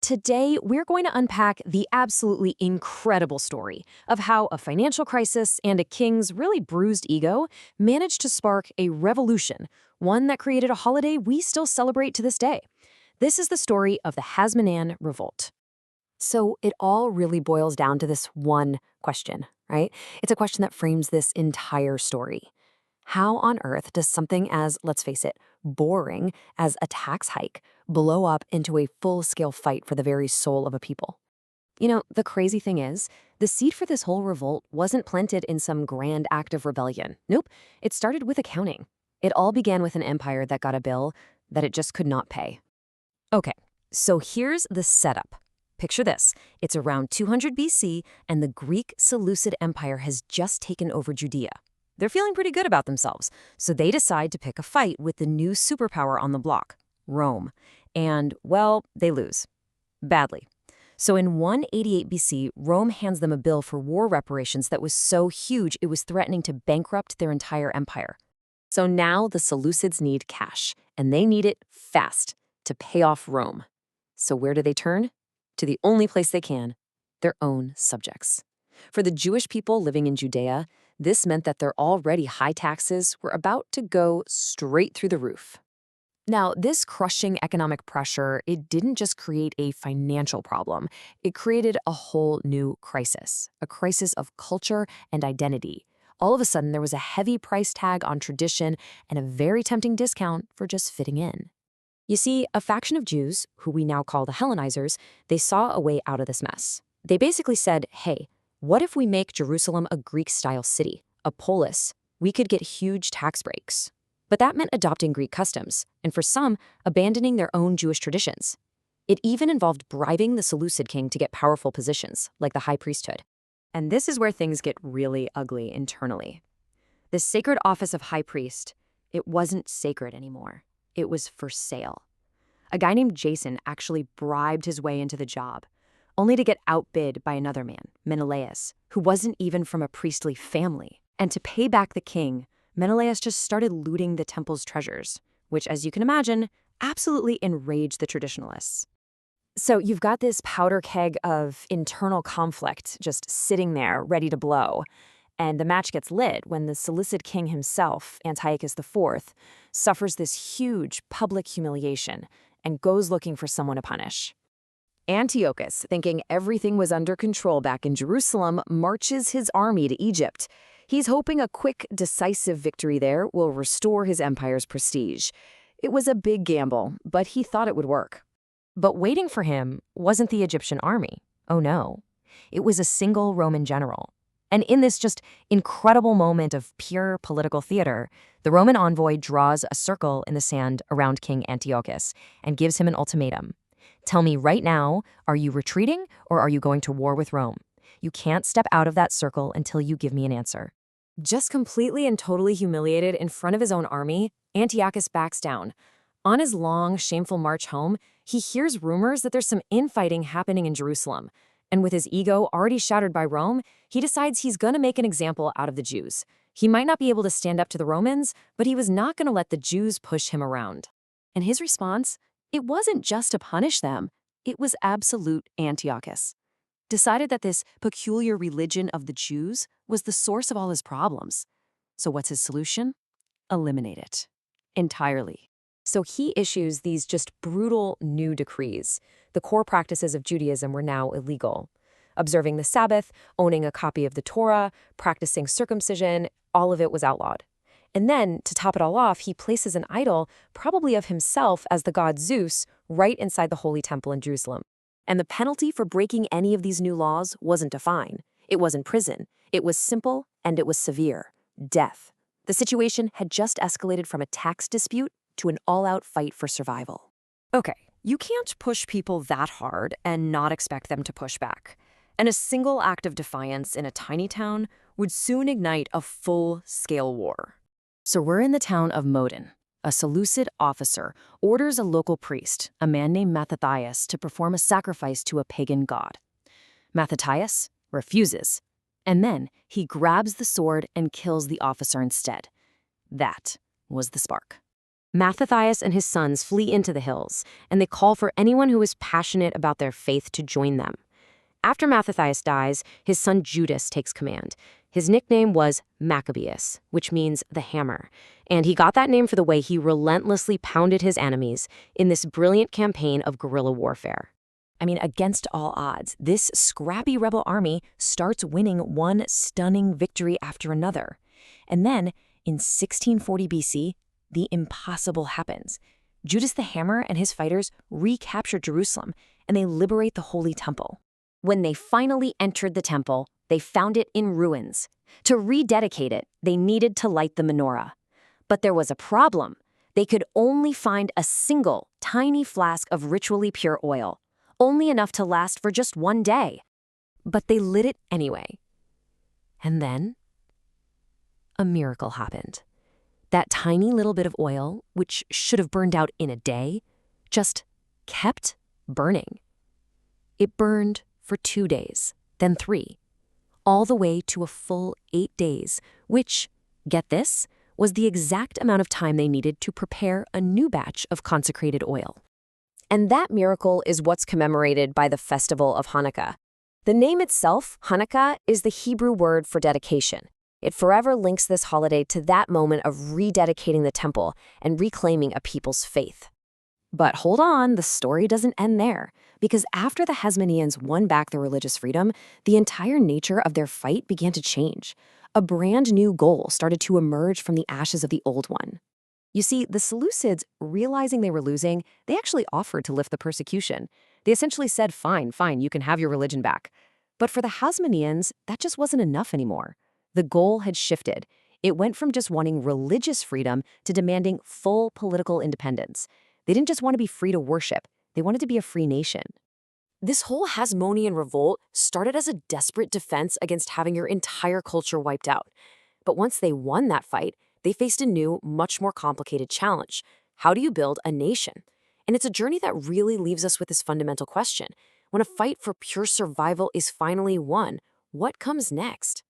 Today, we're going to unpack the absolutely incredible story of how a financial crisis and a king's really bruised ego managed to spark a revolution, one that created a holiday we still celebrate to this day. This is the story of the Hasmonean Revolt. So it all really boils down to this one question, right? It's a question that frames this entire story. How on earth does something as, let's face it, boring as a tax hike blow up into a full-scale fight for the very soul of a people? You know, the crazy thing is, the seed for this whole revolt wasn't planted in some grand act of rebellion. Nope, it started with accounting. It all began with an empire that got a bill that it just could not pay. Okay, so here's the setup. Picture this. It's around 200 BC, and the Greek Seleucid Empire has just taken over Judea. They're feeling pretty good about themselves, so they decide to pick a fight with the new superpower on the block, Rome. And, well, they lose. Badly. So in 188 BC, Rome hands them a bill for war reparations that was so huge it was threatening to bankrupt their entire empire. So now the Seleucids need cash, and they need it fast to pay off Rome. So where do they turn? To the only place they can, their own subjects. For the Jewish people living in Judea, this meant that their already high taxes were about to go straight through the roof. Now, this crushing economic pressure, it didn't just create a financial problem. It created a whole new crisis, a crisis of culture and identity. All of a sudden, there was a heavy price tag on tradition and a very tempting discount for just fitting in. You see, a faction of Jews, who we now call the Hellenizers, they saw a way out of this mess. They basically said, hey, what if we make Jerusalem a Greek-style city, a polis? We could get huge tax breaks. But that meant adopting Greek customs, and for some, abandoning their own Jewish traditions. It even involved bribing the Seleucid king to get powerful positions, like the high priesthood. And this is where things get really ugly internally. The sacred office of high priest, it wasn't sacred anymore. It was for sale. A guy named Jason actually bribed his way into the job, only to get outbid by another man, Menelaus, who wasn't even from a priestly family. And to pay back the king, Menelaus just started looting the temple's treasures, which, as you can imagine, absolutely enraged the traditionalists. So you've got this powder keg of internal conflict just sitting there, ready to blow. And the match gets lit when the Seleucid king himself, Antiochus IV, suffers this huge public humiliation and goes looking for someone to punish. Antiochus, thinking everything was under control back in Jerusalem, marches his army to Egypt. He's hoping a quick, decisive victory there will restore his empire's prestige. It was a big gamble, but he thought it would work. But waiting for him wasn't the Egyptian army. Oh no. It was a single Roman general. And in this just incredible moment of pure political theater, the Roman envoy draws a circle in the sand around King Antiochus and gives him an ultimatum. Tell me right now, are you retreating or are you going to war with Rome? You can't step out of that circle until you give me an answer. Just completely and totally humiliated in front of his own army, Antiochus backs down. On his long, shameful march home, he hears rumors that there's some infighting happening in Jerusalem. And with his ego already shattered by Rome, he decides he's going to make an example out of the Jews. He might not be able to stand up to the Romans, but he was not going to let the Jews push him around. And his response? It wasn't just to punish them. It was absolute Antiochus. Decided that this peculiar religion of the Jews was the source of all his problems. So what's his solution? Eliminate it. Entirely. So he issues these just brutal new decrees. The core practices of Judaism were now illegal. Observing the Sabbath, owning a copy of the Torah, practicing circumcision, all of it was outlawed. And then, to top it all off, he places an idol, probably of himself as the god Zeus, right inside the Holy Temple in Jerusalem. And the penalty for breaking any of these new laws wasn't a fine. It wasn't prison. It was simple and it was severe. Death. The situation had just escalated from a tax dispute to an all-out fight for survival. Okay, you can't push people that hard and not expect them to push back. And a single act of defiance in a tiny town would soon ignite a full-scale war. So we're in the town of Modin. A Seleucid officer orders a local priest, a man named Mattathias, to perform a sacrifice to a pagan god. Mattathias refuses, and then he grabs the sword and kills the officer instead. That was the spark. Mattathias and his sons flee into the hills, and they call for anyone who is passionate about their faith to join them. After Mattathias dies, his son Judas takes command. His nickname was Maccabeus, which means the hammer, and he got that name for the way he relentlessly pounded his enemies in this brilliant campaign of guerrilla warfare. I mean, against all odds, this scrappy rebel army starts winning one stunning victory after another. And then, in 1640 BC, the impossible happens. Judas the Hammer and his fighters recapture Jerusalem, and they liberate the Holy Temple. When they finally entered the temple, they found it in ruins. To rededicate it, they needed to light the menorah. But there was a problem. They could only find a single, tiny flask of ritually pure oil, only enough to last for just one day. But they lit it anyway. And then, a miracle happened. That tiny little bit of oil, which should have burned out in a day, just kept burning. It burned for 2 days, then 3, all the way to a full 8 days, which, get this, was the exact amount of time they needed to prepare a new batch of consecrated oil. And that miracle is what's commemorated by the festival of Hanukkah. The name itself, Hanukkah, is the Hebrew word for dedication. It forever links this holiday to that moment of rededicating the temple and reclaiming a people's faith. But hold on, the story doesn't end there. Because after the Hasmoneans won back their religious freedom, the entire nature of their fight began to change. A brand new goal started to emerge from the ashes of the old one. You see, the Seleucids, realizing they were losing, they actually offered to lift the persecution. They essentially said, fine, you can have your religion back. But for the Hasmoneans, that just wasn't enough anymore. The goal had shifted. It went from just wanting religious freedom to demanding full political independence. They didn't just want to be free to worship. They wanted to be a free nation. This whole Hasmonean revolt started as a desperate defense against having your entire culture wiped out. But once they won that fight, they faced a new, much more complicated challenge. How do you build a nation? And it's a journey that really leaves us with this fundamental question. When a fight for pure survival is finally won, what comes next?